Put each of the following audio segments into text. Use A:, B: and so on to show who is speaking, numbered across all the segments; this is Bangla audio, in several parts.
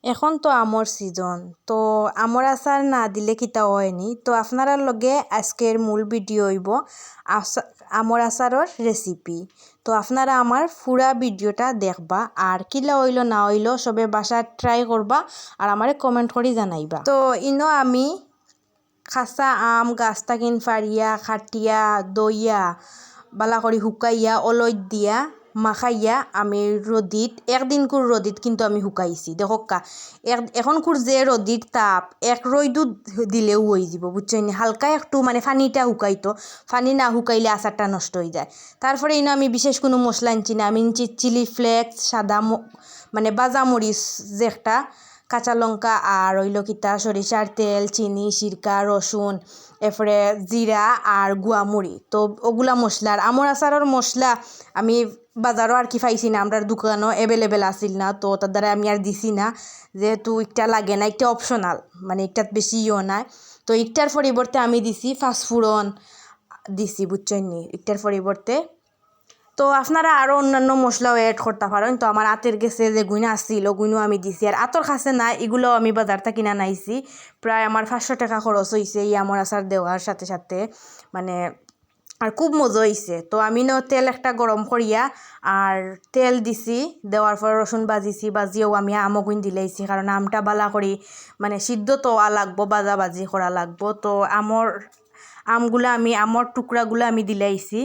A: এখন তো আমর সিজন, তো আমর আচার না দিলে কিতা হয়নি। তো আপনারা লগে আজকের মূল ভিডিও হইব আমর আচারের রেসিপি। তো আপনারা আমার পুরা ভিডিওটা দেখবা আর কিলা হইল না হইল সবে বাসা ট্রাই করবা আর আমারে কমেন্ট করে জানাইবা। তো ইনো আমি খাসা আম গাছ তাকিন ফাড়িয়া খাটিয়া দইয়া বালা করে শুকাইয়া অলইত দিয়া মাখাইয়া আমি রোদিত একদিন কুর রোদিত কিন্তু আমি শুকাইছি দেখকা। এখন কুর যে রোদির তাপ এক রইদু দিলেও হয়ে যাব বুঝছেন, হালকা একটু মানে ফানিটা শুকাইতো, ফানি না শুকাইলে আচারটা নষ্ট হয়ে যায়। তারপরে ইনো আমি বিশেষ কোনো মশলা আনছি না, আমি আনছি চিলি ফ্লেক্স, সাদা মানে বাজা মরিচ যে একটা, কাঁচা লঙ্কা আর হইল কিতা সরিষার তেল, চিনি, সিরকা, রসুন, এরপরে জিরা আর গুয়ামুড়ি। তো ওগুলা মশলার আমর আচারের মশলা আমি বাজারও আর কি পাইছি না, আমরা দোকানও অ্যাভেলেবেল আসিল না, তো তার দ্বারা আমি আর দিছি না, যেহেতু একটা লাগে না, একটা অপশনাল, মানে একটা বেশি নাই। তো একটার পরিবর্তে আমি দিছি ফাস্টফুডন দিছি বুঝছেন নি একটার পরিবর্তে। তো আপনারা আরও অন্যান্য মশলাও অ্যাড করতে পারেন। তো আমার আতের গেছে যে গুইনা আসছিল গুইনও আমি দিছি, আর আতর কাছে না এগুলো আমি বাজার থেকে কিনা নাইছি। প্রায় আমার 500 টাকা খরচ হয়েছে এই আমর আচার দেওয়ার সাথে সাথে, মানে আর খুব মজা হয়েছে। তো আমি তেল একটা গরম করিয়া আর তেল দিছি, দেওয়ার পর রসুন বাজিছি, বাজিয়েও আমি আমগুইন দিলাইছি, কারণ আমটা বালা করি মানে সিদ্ধ তোয়া লাগবো, বাজা বাজি করা লাগবো। তো আমগুলা আমি আমর টুকরাগুলো আমি দিলাইছি।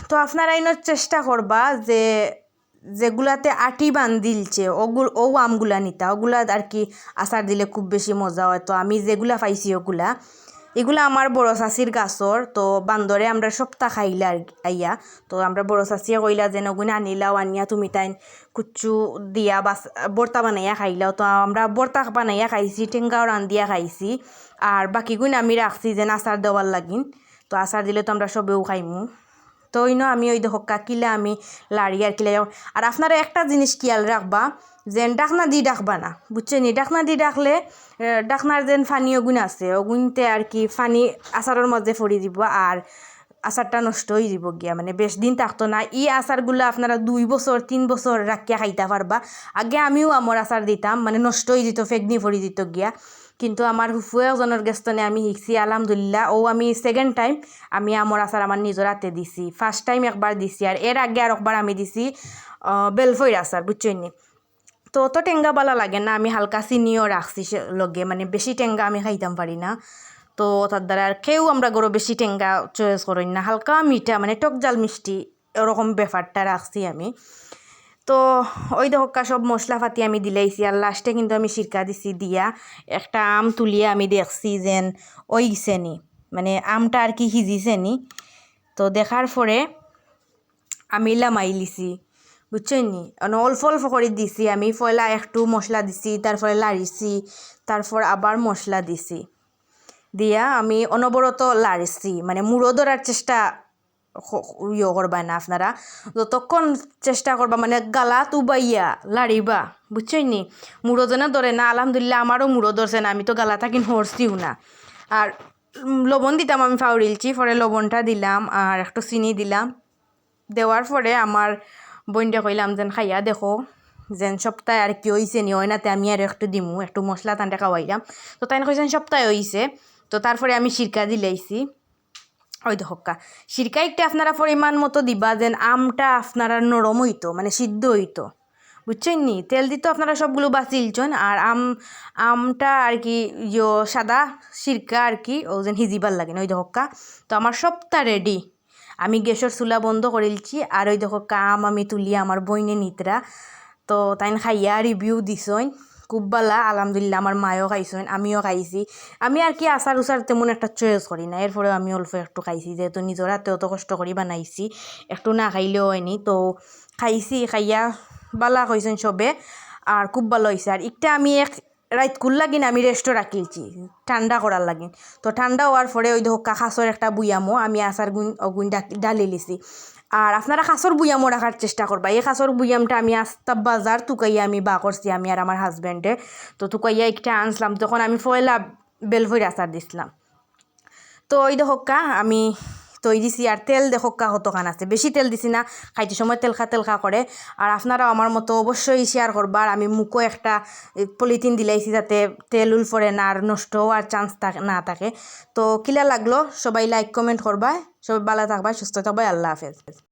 A: তো আপনারা ইনো চেষ্টা করবা যে যেগুলাতে আটি বান্ধিলছে ও আমগুলা নিতা, ওগুলা আর কি আচার দিলে খুব বেশি মজা হয়। তো আমি যেগুলা পাইছি এগুলা আমার বড় চাষির গাছর, তো বান্দরে আমরা সপ্তাহ খাইলা আইয়া। তো আমরা বড় চাষিয়ে কইলা যে নগুন আনিলাও, আনিয়া তুমি তাই কুচু দিয়া বাস বর্তা বানাইয়া খাইলাও। তো আমরা বর্তা বানাইয়া খাইছি, টেঙ্গাও রান্ধিয়া খাইছি, আর বাকিগুণ আমি রাখছি যে আচার দেওয়ার লাগিন। তো আচার দিলে তো আমরা সবেও খাইমু। তো ইনো আমি ওই দেখো কিলা আমি লাড়ি আর কিলা। আর আপনারা একটা জিনিস খেয়াল রাখবা, যে ডাকনা দিয়ে ডাকবা না বুঝছেন, ডাকনা দিয়ে ডাকলে ডাকনার যেন ফানি অগুণ আছে অগুণতে আর কি ফানি আচারের মধ্যে ফড়ি দিব আর আচারটা নষ্ট হয়ে যাব গিয়া, মানে বেশ দিন থাকতো না। এই আচারগুলো আপনারা 2 বছর 3 বছর রাখিয়া খাইতে পারবা। আগে আমিও আমার আচার দিতাম, মানে নষ্ট হয়ে যেত, ফেগনি ফড়ি দিত গিয়া। কিন্তু আমার ফুফু একজনের গেস্তনে আমি শিখছি আলহামদুলিল্লাহ। আমি সেকেন্ড টাইম আমি আমার আচার আমার নিজের হাতে দিছি। ফার্স্ট টাইম একবার দিছি, আর এর আগে আর একবার আমি দিছি বেলফইর আচার বুঝছেন নি। তো অত টেঙ্গা বালা লাগে না, আমি হালকা চিনিও রাখছি লগে, মানে বেশি টেঙ্গা আমি খাইতাম পারি না। তো তার দ্বারা আর কেউ আমরা গরো বেশি টেঙ্গা চয়েস করি না, হালকা মিঠা মানে টক জাল মিষ্টি এরকম ব্যাপারটা রাখছি আমি। তো ওই দেখা সব মশলাপাতি আমি দিলাইছি, আর লাস্টে কিন্তু আমি সিরকা দিছি, দিয়া একটা আম তুলিয়ে আমি দেখছি যেন ওইছে নি, মানে আমটা আর কি সিজিছে নি। তো দেখার পরে আমি লামাই লিছি বুঝছেন নি, অল্প অল্প করে দিছি আমি। পয়লা একটু মশলা দিছি, তারপরে লাড়িছি, তারপর আবার মশলা দিছি, দিয়া আমি অনবরত লাড়িছি, মানে মুড়ো ধরার চেষ্টা করবা না আপনারা, যতক্ষণ চেষ্টা করবা মানে গালা তুবাইয়া লাড়িবা বুঝছেন নি, মুড়ো যেন ধরে না। আলহামদুলিল্লাহ আমারও মুড়ো ধরছে না, আমি তো গালা থাকি হরছিও না। আর লবণ দিতাম আমি ফাউরিলছি, পরে লবণটা দিলাম আর একটু চিনি দিলাম। দেওয়ার পরে আমার বোনটা কইলাম যেন খাইয়া দেখো যেন সপ্তাহে আর কি হয়েছে নি, হয় নাতে আমি আর একটু দিমু, একটু মশলা টানটা খাওয়াইলাম। তো তাই কইছেন সপ্তাহে হয়েছে। তো তারপরে আমি সিরকা দিলাইছি, ওই দেখা সিরকা একটা আপনারা পরিমাণ মতো দিবা, যেন আমটা আপনারা নরম হইতো, মানে সিদ্ধ হইতো বুঝছেন নি। তেল দিত আপনারা সবগুলো বাঁচিলছেন, আর আমটা আর কি সাদা সিরকা আর কি ও যেন হিজিবার লাগে ওই দেখা। তো আমার সবটা রেডি, আমি গ্যাসের চুলা বন্ধ করিলছি, আর ওই দেখো আম আমি তুলি আমার বইনে নিতরা। তো তাই খাইয়া রিভিউ দিছইন খুব বালা আলহামদুলিল্লাহ। আমার মায়ও খাইছেন, আমিও খাইছি। আমি আর কি আচার উচার তেমন একটা চয়েস করি না, এরপরেও আমি অল্প একটু খাইছি, যেহেতু নিজের হাতে অত কষ্ট করি বানাইছি, একটু না খাইলেও হয়নি। তো খাইছি, খাইয়া বালা কইছেন সবে, আর খুব ভালো হয়েছে। আর একটা আমি রাইত কুল লাগিন আমি রেস্টও রাখিলছি ঠান্ডা করার লাগিন। তো ঠান্ডা হওয়ার পরে ওই ধোকা খাসর একটা বুয়ামো আমি আচার গুণ ডালি লিছি। আর আপনারা খাসর বুয়ামও রাখার চেষ্টা করবা। এই খাসর বুয়ামটা আমি আস্তা বাজার তুকাইয়া আমি করছি আমি আর আমার হাজব্যান্ডে। তো তুকাইয়া একটা আনছিলাম, তখন আমি পয়লা বেলফইর আচার দিছিলাম। তো ওই দেখা আমি তৈ দিছি আর তেল দেখো কতখান আছে, বেশি তেল দিছি না, খাইতে সময় তেলখা তেলখা করে। আর আপনারাও আমার মতো অবশ্যই শেয়ার করবার। আমি মুখও একটা পলিথিন দিলাইছি যাতে তেল উল পড়ে না আর নষ্ট হওয়ার চান্স না থাকে। তো কিলা লাগলো সবাই লাইক কমেন্ট করবা, সবাই ভালো থাকবা, সুস্থ থাকবা, আল্লাহ হাফেজ।